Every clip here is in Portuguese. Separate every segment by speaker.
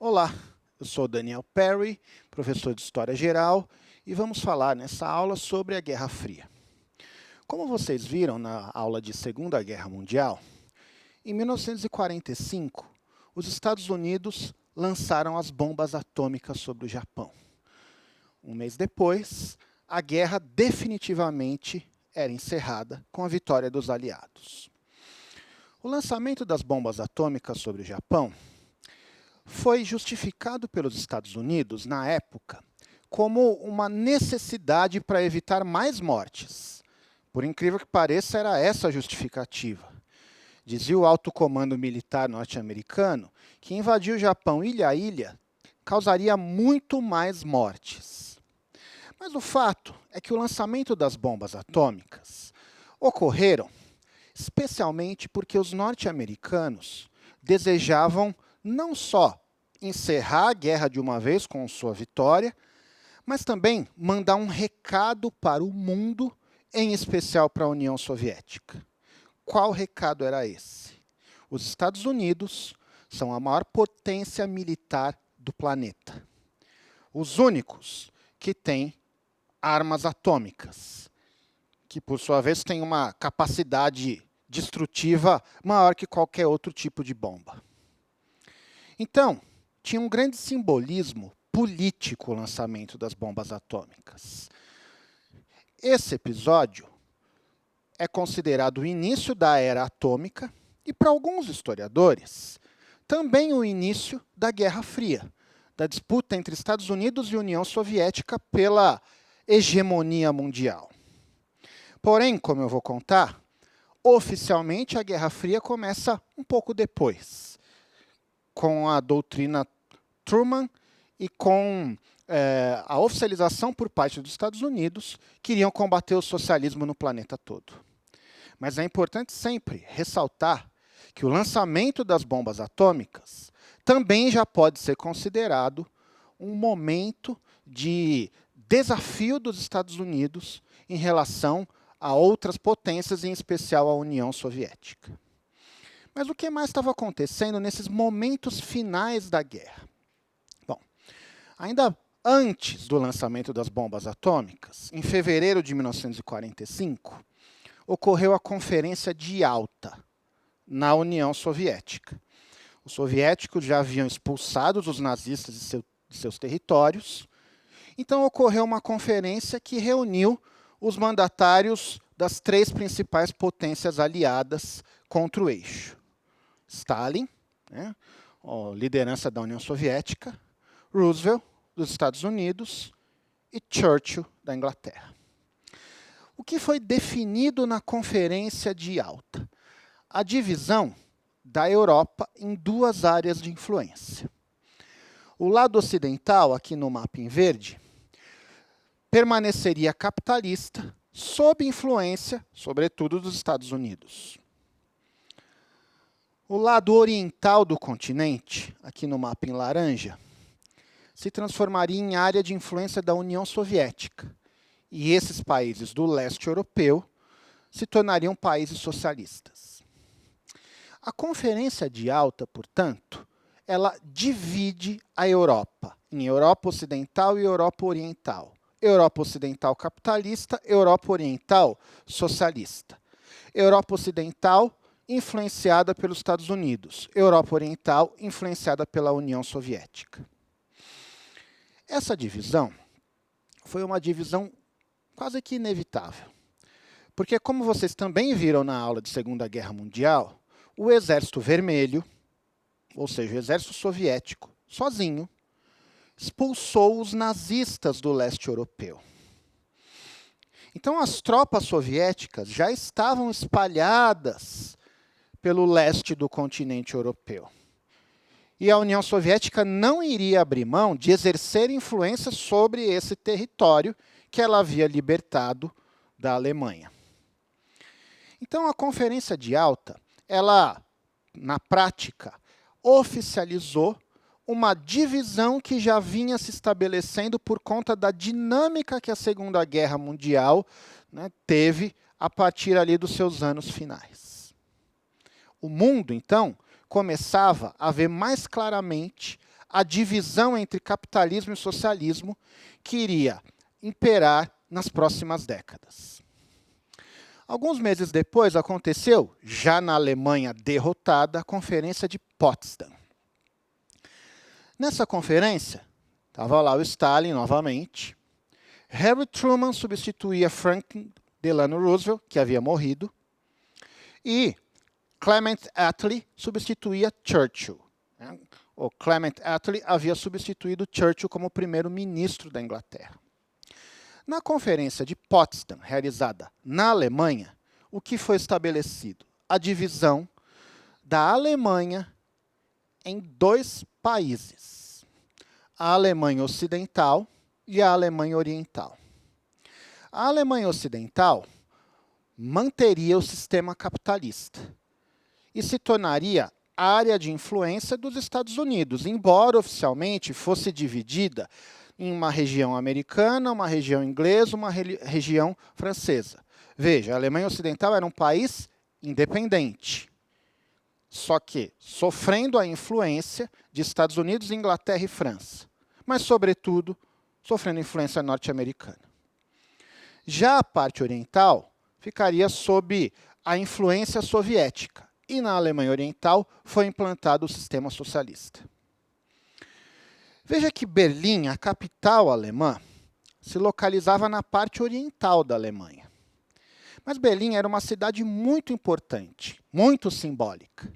Speaker 1: Olá, eu sou Daniel Perry, professor de História Geral, e vamos falar nessa aula sobre a Guerra Fria. Como vocês viram na aula de Segunda Guerra Mundial, em 1945, os Estados Unidos lançaram as bombas atômicas sobre o Japão. Um mês depois, a guerra definitivamente era encerrada com a vitória dos aliados. O lançamento das bombas atômicas sobre o Japão foi justificado pelos Estados Unidos, na época, como uma necessidade para evitar mais mortes. Por incrível que pareça, era essa a justificativa. Dizia o alto comando militar norte-americano que invadir o Japão ilha a ilha causaria muito mais mortes. Mas o fato é que o lançamento das bombas atômicas ocorreram especialmente porque os norte-americanos desejavam não só encerrar a guerra de uma vez com sua vitória, mas também mandar um recado para o mundo, em especial para a União Soviética. Qual recado era esse? Os Estados Unidos são a maior potência militar do planeta. Os únicos que têm armas atômicas, que por sua vez têm uma capacidade destrutiva maior que qualquer outro tipo de bomba. Então, tinha um grande simbolismo político o lançamento das bombas atômicas. Esse episódio é considerado o início da era atômica e, para alguns historiadores, também o início da Guerra Fria, da disputa entre Estados Unidos e União Soviética pela hegemonia mundial. Porém, como eu vou contar, oficialmente a Guerra Fria começa um pouco depois, com a doutrina Truman e com a oficialização por parte dos Estados Unidos que iriam combater o socialismo no planeta todo. Mas é importante sempre ressaltar que o lançamento das bombas atômicas também já pode ser considerado um momento de desafio dos Estados Unidos em relação a outras potências, em especial a União Soviética. Mas o que mais estava acontecendo nesses momentos finais da guerra? Bom, ainda antes do lançamento das bombas atômicas, em fevereiro de 1945, ocorreu a Conferência de Yalta, na União Soviética. Os soviéticos já haviam expulsado os nazistas de seus territórios, então ocorreu uma conferência que reuniu os mandatários das três principais potências aliadas contra o eixo. Stalin, liderança da União Soviética, Roosevelt, dos Estados Unidos, e Churchill, da Inglaterra. O que foi definido na Conferência de Yalta? A divisão da Europa em duas áreas de influência. O lado ocidental, aqui no mapa em verde, permaneceria capitalista, sob influência, sobretudo, dos Estados Unidos. O lado oriental do continente, aqui no mapa em laranja, se transformaria em área de influência da União Soviética. E esses países do leste europeu se tornariam países socialistas. A Conferência de Yalta, portanto, ela divide a Europa em Europa Ocidental e Europa Oriental. Europa Ocidental capitalista, Europa Oriental socialista. Europa Ocidental influenciada pelos Estados Unidos, Europa Oriental influenciada pela União Soviética. Essa divisão foi uma divisão quase que inevitável, porque, como vocês também viram na aula de Segunda Guerra Mundial, o Exército Vermelho, ou seja, o Exército Soviético, sozinho, expulsou os nazistas do leste europeu. Então, as tropas soviéticas já estavam espalhadas pelo leste do continente europeu. E a União Soviética não iria abrir mão de exercer influência sobre esse território que ela havia libertado da Alemanha. Então, a Conferência de Yalta, ela, na prática, oficializou uma divisão que já vinha se estabelecendo por conta da dinâmica que a Segunda Guerra Mundial teve a partir ali dos seus anos finais. O mundo, então, começava a ver mais claramente a divisão entre capitalismo e socialismo que iria imperar nas próximas décadas. Alguns meses depois aconteceu, já na Alemanha derrotada, a Conferência de Potsdam. Nessa conferência, estava lá o Stalin novamente, Harry Truman substituía Franklin Delano Roosevelt, que havia morrido, e Clement Attlee substituía Churchill. O Clement Attlee havia substituído Churchill como primeiro-ministro da Inglaterra. Na Conferência de Potsdam, realizada na Alemanha, o que foi estabelecido? A divisão da Alemanha em dois países, a Alemanha Ocidental e a Alemanha Oriental. A Alemanha Ocidental manteria o sistema capitalista e se tornaria área de influência dos Estados Unidos, embora oficialmente fosse dividida em uma região americana, uma região inglesa, uma região francesa. Veja, a Alemanha Ocidental era um país independente, só que sofrendo a influência de Estados Unidos, Inglaterra e França, mas, sobretudo, sofrendo influência norte-americana. Já a parte oriental ficaria sob a influência soviética, e na Alemanha Oriental foi implantado o sistema socialista. Veja que Berlim, a capital alemã, se localizava na parte oriental da Alemanha. Mas Berlim era uma cidade muito importante, muito simbólica.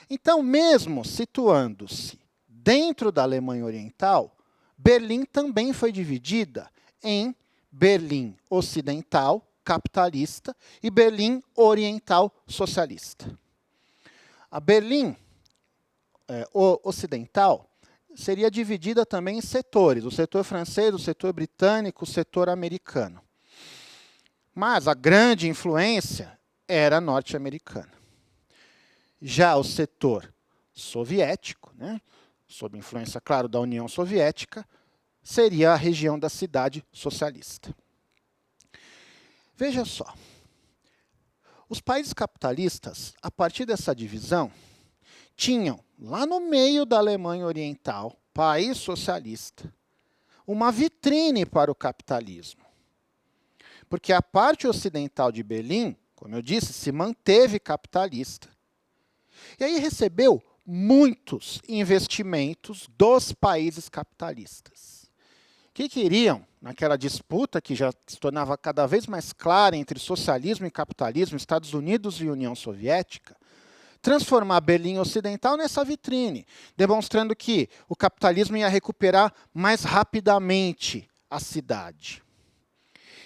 Speaker 1: Então, mesmo situando-se dentro da Alemanha Oriental, Berlim também foi dividida em Berlim Ocidental, capitalista, e Berlim Oriental, socialista. A Berlim Ocidental seria dividida também em setores, o setor francês, o setor britânico, o setor americano. Mas a grande influência era norte-americana. Já o setor soviético, sob influência, claro, da União Soviética, seria a região da cidade socialista. Veja só, os países capitalistas, a partir dessa divisão, tinham, lá no meio da Alemanha Oriental, país socialista, uma vitrine para o capitalismo. Porque a parte ocidental de Berlim, como eu disse, se manteve capitalista. E aí recebeu muitos investimentos dos países capitalistas, que queriam, naquela disputa que já se tornava cada vez mais clara entre socialismo e capitalismo, Estados Unidos e União Soviética, transformar Berlim Ocidental nessa vitrine, demonstrando que o capitalismo ia recuperar mais rapidamente a cidade.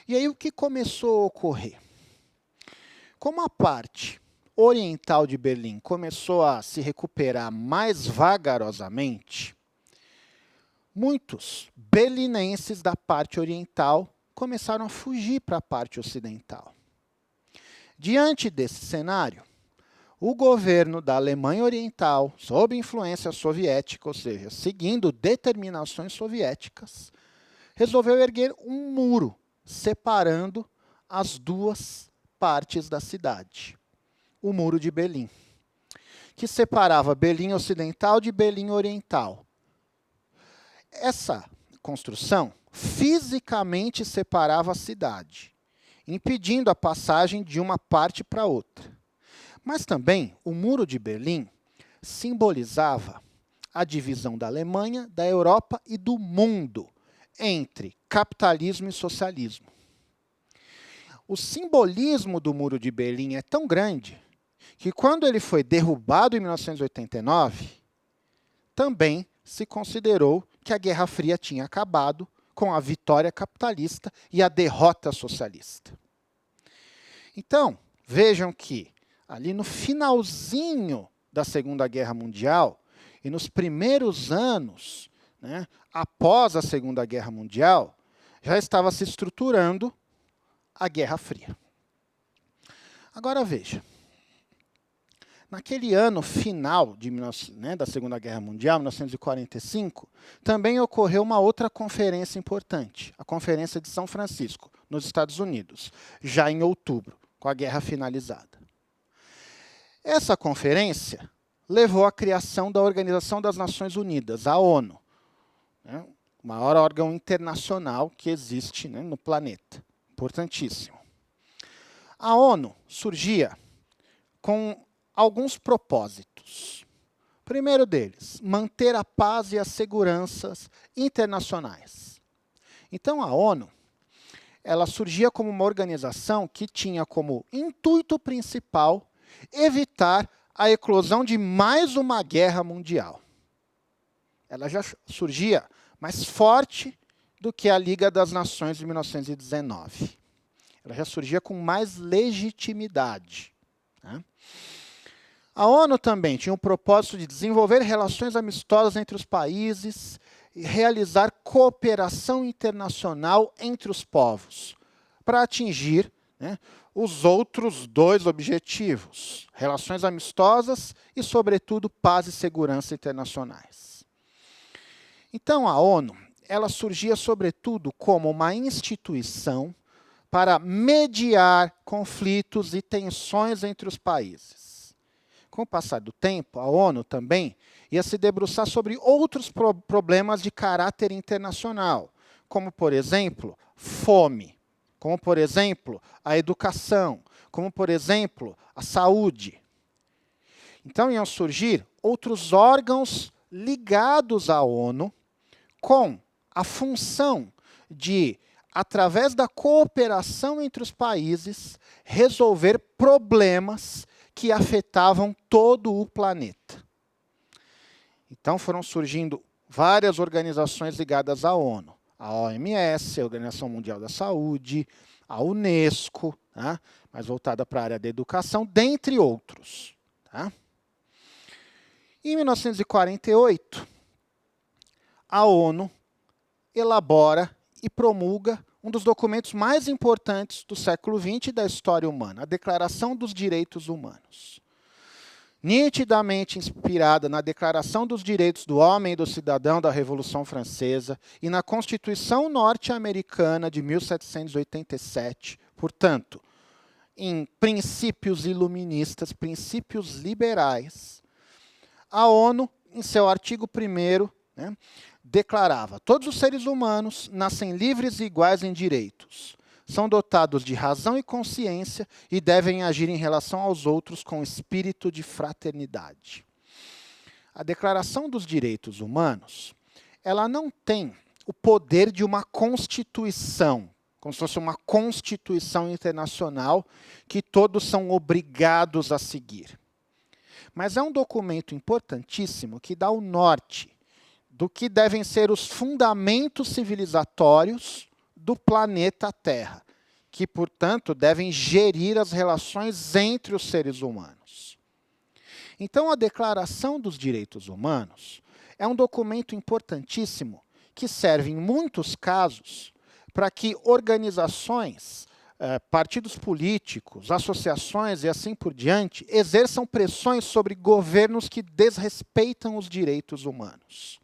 Speaker 1: E aí o que começou a ocorrer? Como a parte oriental de Berlim começou a se recuperar mais vagarosamente, muitos berlinenses da parte oriental começaram a fugir para a parte ocidental. Diante desse cenário, o governo da Alemanha Oriental, sob influência soviética, ou seja, seguindo determinações soviéticas, resolveu erguer um muro separando as duas partes da cidade. O Muro de Berlim, que separava Berlim Ocidental de Berlim Oriental. Essa construção fisicamente separava a cidade, impedindo a passagem de uma parte para outra. Mas também o Muro de Berlim simbolizava a divisão da Alemanha, da Europa e do mundo entre capitalismo e socialismo. O simbolismo do Muro de Berlim é tão grande que, quando ele foi derrubado em 1989, também se considerou que a Guerra Fria tinha acabado com a vitória capitalista e a derrota socialista. Então, vejam que, ali no finalzinho da Segunda Guerra Mundial e nos primeiros anos, após a Segunda Guerra Mundial, já estava se estruturando a Guerra Fria. Agora veja, naquele ano final da Segunda Guerra Mundial, 1945, também ocorreu uma outra conferência importante, a Conferência de São Francisco, nos Estados Unidos, já em outubro, com a guerra finalizada. Essa conferência levou à criação da Organização das Nações Unidas, a ONU, né? O maior órgão internacional que existe, né, no planeta. Importantíssimo. A ONU surgia com alguns propósitos. O primeiro deles, manter a paz e as seguranças internacionais. Então, a ONU, ela surgia como uma organização que tinha como intuito principal evitar a eclosão de mais uma guerra mundial. Ela já surgia mais forte do que a Liga das Nações de 1919. Ela já surgia com mais legitimidade, né? A ONU também tinha o propósito de desenvolver relações amistosas entre os países e realizar cooperação internacional entre os povos, para atingir, né, os outros dois objetivos, relações amistosas e, sobretudo, paz e segurança internacionais. Então, a ONU, ela surgia, sobretudo, como uma instituição para mediar conflitos e tensões entre os países. Com o passar do tempo, a ONU também ia se debruçar sobre outros problemas de caráter internacional, como, por exemplo, fome, como, por exemplo, a educação, como, por exemplo, a saúde. Então, iam surgir outros órgãos ligados à ONU com a função de, através da cooperação entre os países, resolver problemas que afetavam todo o planeta. Então, foram surgindo várias organizações ligadas à ONU. A OMS, a Organização Mundial da Saúde, a Unesco, tá? Mais voltada para a área da educação, dentre outros. Tá? Em 1948, a ONU elabora e promulga um dos documentos mais importantes do século XX e da história humana, a Declaração dos Direitos Humanos. Nitidamente inspirada na Declaração dos Direitos do Homem e do Cidadão da Revolução Francesa e na Constituição norte-americana de 1787, portanto, em princípios iluministas, princípios liberais, a ONU, em seu artigo 1º, né, declarava: todos os seres humanos nascem livres e iguais em direitos, são dotados de razão e consciência e devem agir em relação aos outros com espírito de fraternidade. A Declaração dos Direitos Humanos, ela não tem o poder de uma constituição, como se fosse uma constituição internacional que todos são obrigados a seguir. Mas é um documento importantíssimo que dá o norte do que devem ser os fundamentos civilizatórios do planeta Terra, que, portanto, devem gerir as relações entre os seres humanos. Então, a Declaração dos Direitos Humanos é um documento importantíssimo que serve, em muitos casos, para que organizações, partidos políticos, associações e assim por diante, exerçam pressões sobre governos que desrespeitam os direitos humanos.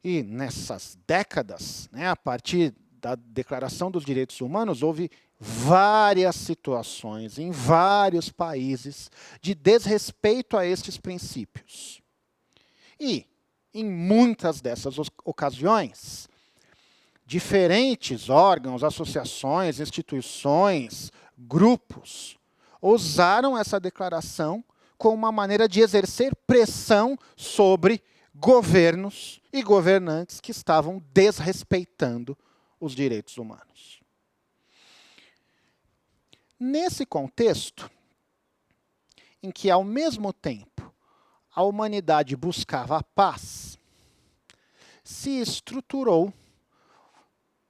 Speaker 1: E nessas décadas, né, a partir da Declaração dos Direitos Humanos, houve várias situações em vários países de desrespeito a estes princípios. E, em muitas dessas ocasiões, diferentes órgãos, associações, instituições, grupos, usaram essa declaração como uma maneira de exercer pressão sobre governos e governantes que estavam desrespeitando os direitos humanos. Nesse contexto, em que, ao mesmo tempo, a humanidade buscava a paz, se estruturou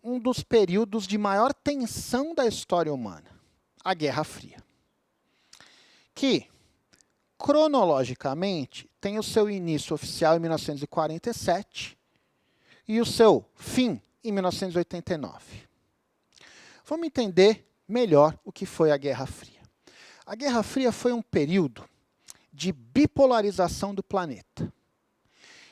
Speaker 1: um dos períodos de maior tensão da história humana, a Guerra Fria, que, cronologicamente, tem o seu início oficial em 1947 e o seu fim em 1989. Vamos entender melhor o que foi a Guerra Fria. A Guerra Fria foi um período de bipolarização do planeta,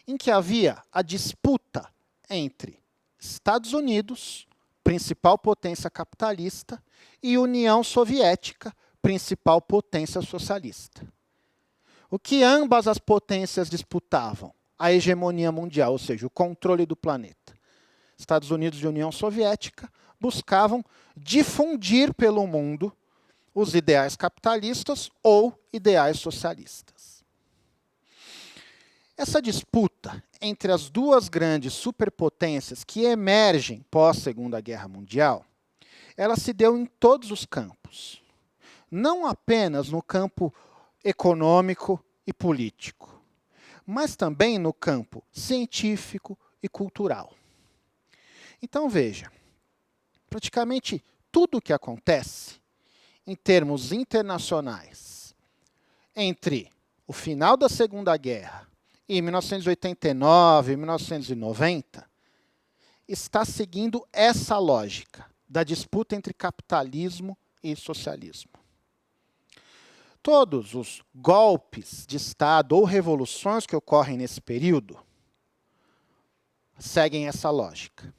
Speaker 1: em que havia a disputa entre Estados Unidos, principal potência capitalista, e União Soviética, principal potência socialista. O que ambas as potências disputavam? A hegemonia mundial, ou seja, o controle do planeta. Estados Unidos e União Soviética buscavam difundir pelo mundo os ideais capitalistas ou ideais socialistas. Essa disputa entre as duas grandes superpotências que emergem pós-Segunda Guerra Mundial, ela se deu em todos os campos. Não apenas no campo econômico e político, mas também no campo científico e cultural. Então, veja, praticamente tudo o que acontece em termos internacionais entre o final da Segunda Guerra e 1989, 1990, está seguindo essa lógica da disputa entre capitalismo e socialismo. Todos os golpes de Estado ou revoluções que ocorrem nesse período seguem essa lógica.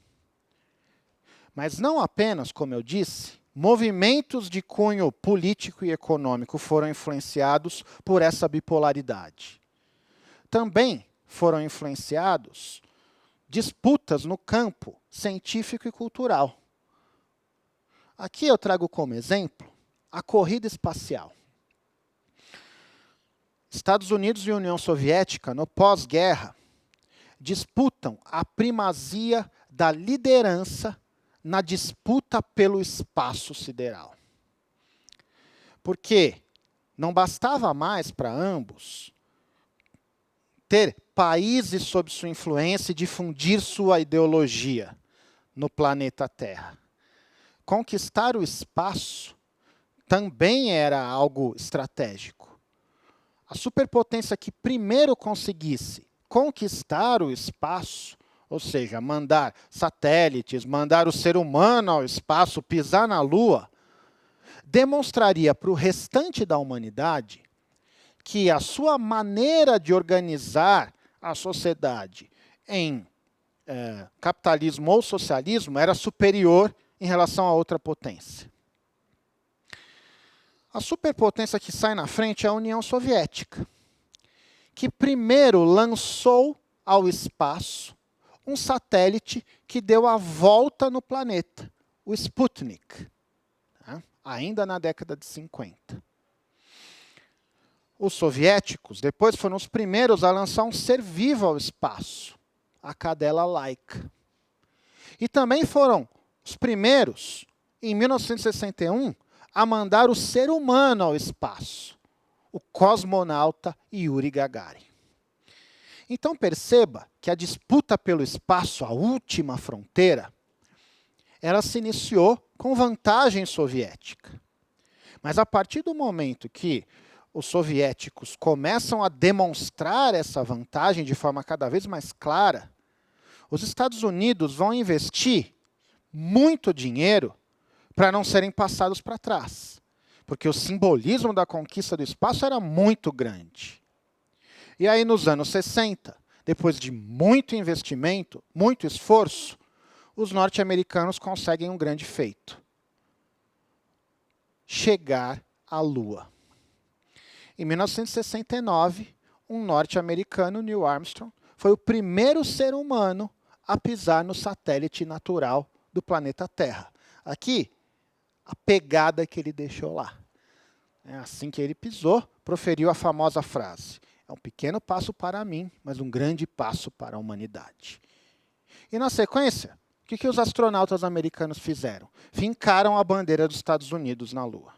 Speaker 1: Mas não apenas, como eu disse, movimentos de cunho político e econômico foram influenciados por essa bipolaridade. Também foram influenciados disputas no campo científico e cultural. Aqui eu trago como exemplo a corrida espacial. Estados Unidos e União Soviética, no pós-guerra, disputam a primazia da liderança na disputa pelo espaço sideral. Porque não bastava mais para ambos ter países sob sua influência e difundir sua ideologia no planeta Terra. Conquistar o espaço também era algo estratégico. A superpotência que primeiro conseguisse conquistar o espaço, ou seja, mandar satélites, mandar o ser humano ao espaço, pisar na Lua, demonstraria para o restante da humanidade que a sua maneira de organizar a sociedade em capitalismo ou socialismo era superior em relação a outra potência. A superpotência que sai na frente é a União Soviética, que primeiro lançou ao espaço um satélite que deu a volta no planeta, o Sputnik, ainda na década de 50. Os soviéticos depois foram os primeiros a lançar um ser vivo ao espaço, a cadela Laika. E também foram os primeiros, em 1961, a mandar o ser humano ao espaço, o cosmonauta Yuri Gagarin. Então perceba que a disputa pelo espaço, a última fronteira, ela se iniciou com vantagem soviética. Mas a partir do momento que os soviéticos começam a demonstrar essa vantagem de forma cada vez mais clara, os Estados Unidos vão investir muito dinheiro para não serem passados para trás. Porque o simbolismo da conquista do espaço era muito grande. E aí, nos anos 60, depois de muito investimento, muito esforço, os norte-americanos conseguem um grande feito: chegar à Lua. Em 1969, um norte-americano, Neil Armstrong, foi o primeiro ser humano a pisar no satélite natural do planeta Terra. Aqui, a pegada que ele deixou lá. Assim que ele pisou, proferiu a famosa frase: é um pequeno passo para mim, mas um grande passo para a humanidade. E na sequência, o que os astronautas americanos fizeram? Fincaram a bandeira dos Estados Unidos na Lua.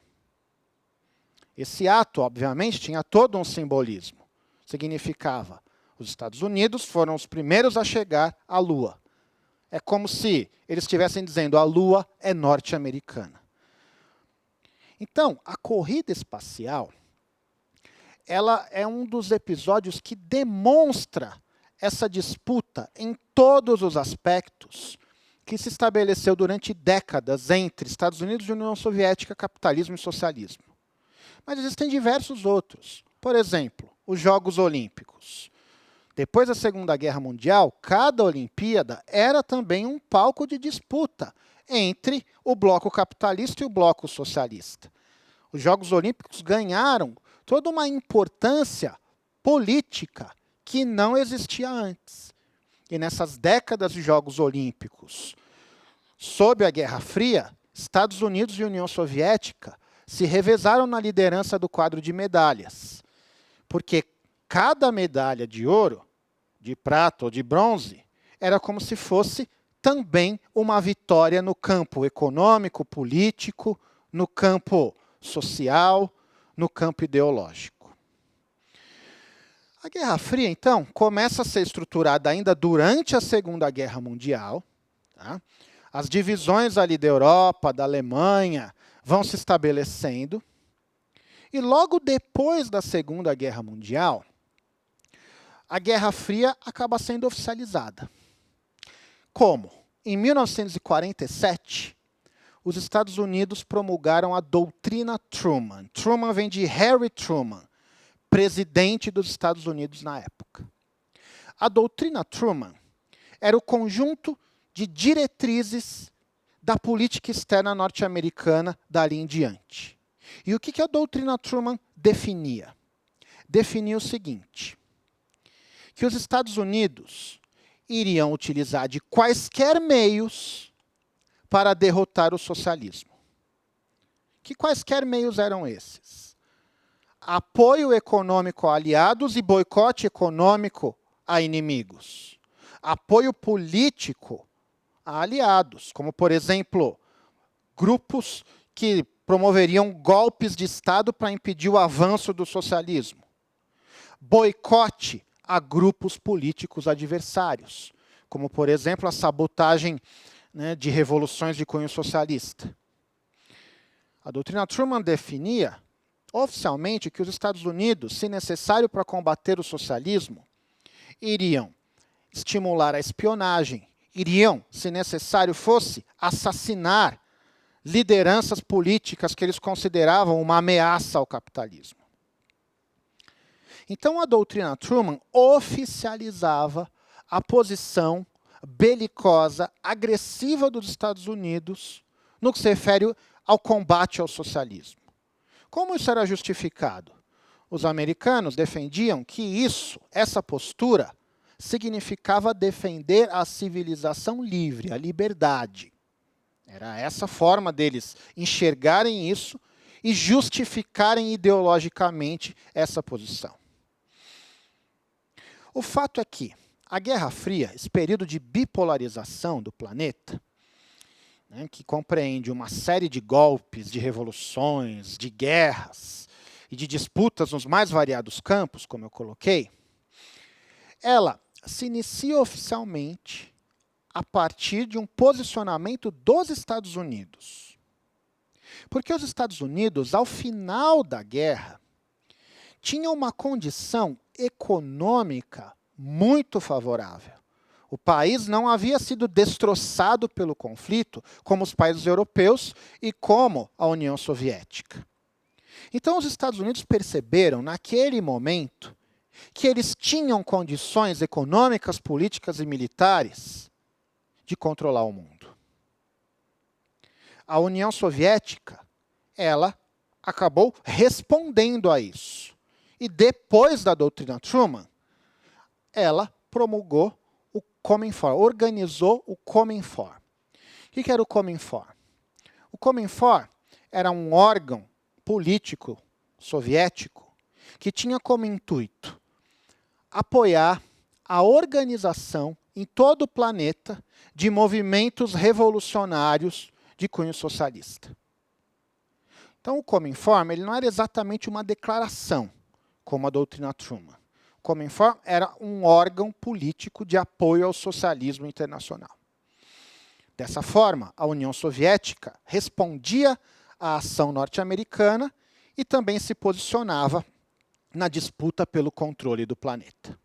Speaker 1: Esse ato, obviamente, tinha todo um simbolismo. Significava: os Estados Unidos foram os primeiros a chegar à Lua. É como se eles estivessem dizendo: a Lua é norte-americana. Então, a corrida espacial, ela é um dos episódios que demonstra essa disputa em todos os aspectos que se estabeleceu durante décadas entre Estados Unidos e União Soviética, capitalismo e socialismo. Mas existem diversos outros. Por exemplo, os Jogos Olímpicos. Depois da Segunda Guerra Mundial, cada Olimpíada era também um palco de disputa entre o bloco capitalista e o bloco socialista. Os Jogos Olímpicos ganharam toda uma importância política que não existia antes. E nessas décadas de Jogos Olímpicos, sob a Guerra Fria, Estados Unidos e União Soviética se revezaram na liderança do quadro de medalhas, porque cada medalha de ouro, de prata ou de bronze, era como se fosse também uma vitória no campo econômico, político, no campo social, no campo ideológico. A Guerra Fria, então, começa a ser estruturada ainda durante a Segunda Guerra Mundial. Tá? As divisões ali da Europa, da Alemanha, vão se estabelecendo. E logo depois da Segunda Guerra Mundial, a Guerra Fria acaba sendo oficializada. Como? Em 1947, os Estados Unidos promulgaram a doutrina Truman. Truman vem de Harry Truman, presidente dos Estados Unidos na época. A doutrina Truman era o conjunto de diretrizes da política externa norte-americana dali em diante. E o que a doutrina Truman definia? Definia o seguinte, que os Estados Unidos iriam utilizar de quaisquer meios para derrotar o socialismo. Que quaisquer meios eram esses? Apoio econômico a aliados e boicote econômico a inimigos. Apoio político a aliados, como, por exemplo, grupos que promoveriam golpes de Estado para impedir o avanço do socialismo. Boicote a grupos políticos adversários, como, por exemplo, a sabotagem, de revoluções de cunho socialista. A doutrina Truman definia, oficialmente, que os Estados Unidos, se necessário para combater o socialismo, iriam estimular a espionagem, iriam, se necessário fosse, assassinar lideranças políticas que eles consideravam uma ameaça ao capitalismo. Então, a doutrina Truman oficializava a posição belicosa, agressiva dos Estados Unidos no que se refere ao combate ao socialismo. Como isso era justificado? Os americanos defendiam que essa postura, significava defender a civilização livre, a liberdade. Era essa forma deles enxergarem isso e justificarem ideologicamente essa posição. O fato é que a Guerra Fria, esse período de bipolarização do planeta, que compreende uma série de golpes, de revoluções, de guerras e de disputas nos mais variados campos, como eu coloquei, ela se inicia oficialmente a partir de um posicionamento dos Estados Unidos. Porque os Estados Unidos, ao final da guerra, tinham uma condição econômica muito favorável. O país não havia sido destroçado pelo conflito, como os países europeus e como a União Soviética. Então, os Estados Unidos perceberam, naquele momento, que eles tinham condições econômicas, políticas e militares de controlar o mundo. A União Soviética, ela acabou respondendo a isso. E depois da doutrina Truman, ela promulgou o Cominfor, organizou o Cominfor. O que era o Cominfor? O Cominfor era um órgão político soviético que tinha como intuito apoiar a organização em todo o planeta de movimentos revolucionários de cunho socialista. Então, o Cominform ele não era exatamente uma declaração, como a doutrina Truman. O Cominform era um órgão político de apoio ao socialismo internacional. Dessa forma, a União Soviética respondia à ação norte-americana e também se posicionava na disputa pelo controle do planeta.